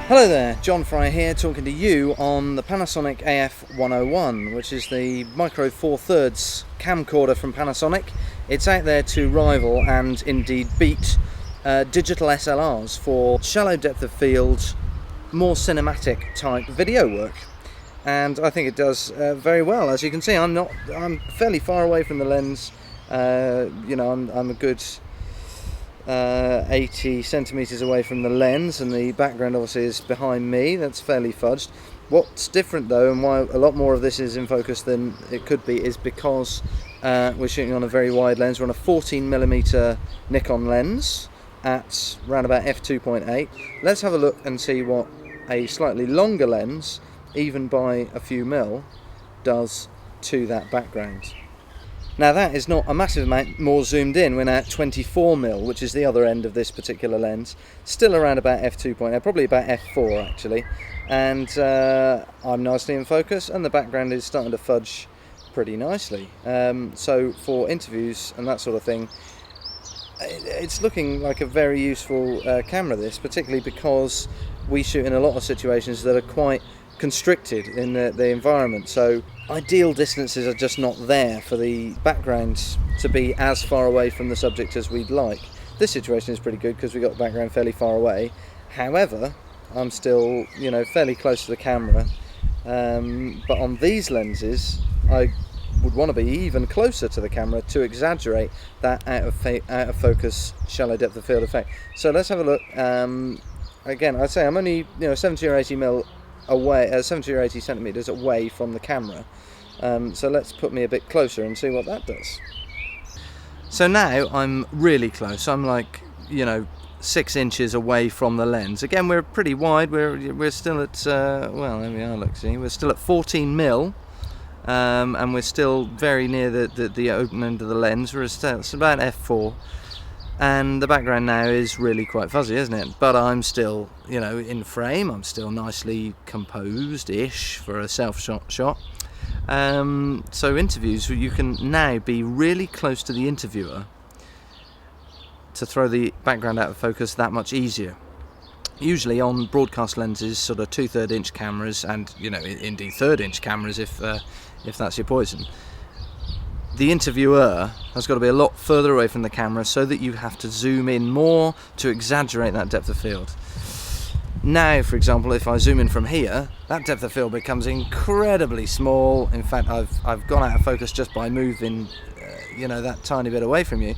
Hello there, John Fry here, talking to you on the Panasonic AF101, which is the micro 4/3 camcorder from Panasonic. It's out there to rival and indeed beat digital SLRs for shallow depth of field, more cinematic type video work. And I think it does very well. As you can see, I'm fairly far away from the lens. I'm a good 80 centimeters away from the lens, and the background obviously is behind me. That's fairly fudged. What's different though, and why a lot more of this is in focus than it could be, is because we're shooting on a very wide lens. We're on a 14mm Nikon lens at around about f2.8. Let's have a look and see what a slightly longer lens, even by a few mil, does to that background. Now that is not a massive amount more zoomed in. We're now at 24mm, which is the other end of this particular lens. Still around about f2.8, probably about f4 actually. And I'm nicely in focus, and the background is starting to fudge pretty nicely. So for interviews and that sort of thing, it's looking like a very useful camera, this, particularly because we shoot in a lot of situations that are quite constricted in the environment, so ideal distances are just not there for the background to be as far away from the subject as we'd like. This situation is pretty good because we got the background fairly far away. However, I'm still, fairly close to the camera, but on these lenses I would want to be even closer to the camera to exaggerate that out of focus shallow depth of field effect. So let's have a look. Again, I'd say I'm only 70 or 80 mil away, 70 or 80 centimeters away from the camera. So let's put me a bit closer and see what that does. So now I'm really close. I'm like 6 inches away from the lens. Again, we're pretty wide. We're still at well, there we are. Look, see, we're still at 14mm, and we're still very near the open end of the lens. it's about f4. And the background now is really quite fuzzy, isn't it? But I'm still, in frame. I'm still nicely composed-ish for a self-shot shot. So interviews, you can now be really close to the interviewer to throw the background out of focus that much easier. Usually on broadcast lenses, sort of 2/3 inch cameras, and indeed 1/3 inch cameras if that's your poison, the interviewer has got to be a lot further away from the camera so that you have to zoom in more to exaggerate that depth of field. Now, for example, if I zoom in from here, that depth of field becomes incredibly small. In fact, I've gone out of focus just by moving, that tiny bit away from you.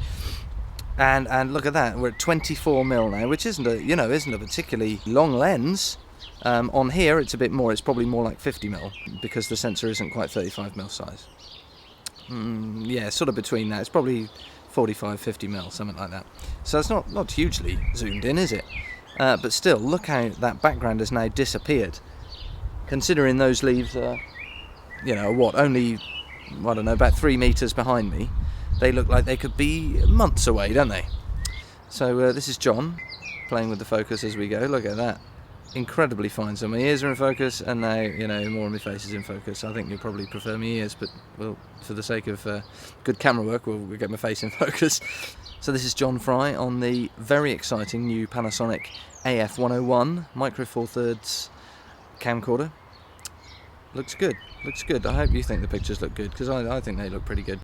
And look at that, we're at 24mm now, which isn't a particularly long lens. On here, it's a bit more. It's probably more like 50mm because the sensor isn't quite 35mm size. Yeah, sort of between that. It's probably 45-50mm, something like that. So it's not hugely zoomed in, is it? But still, look how that background has now disappeared. Considering those leaves are, only, I don't know, about 3 meters behind me, they look like they could be months away, don't they? So this is John playing with the focus as we go. Look at that. Incredibly fine. So my ears are in focus, and now more of my face is in focus. I think you'll probably prefer my ears, but for the sake of good camera work, we'll get my face in focus. So this is John Fry on the very exciting new Panasonic AF101 micro 4/3 camcorder. Looks good. I hope you think the pictures look good, because I think they look pretty good.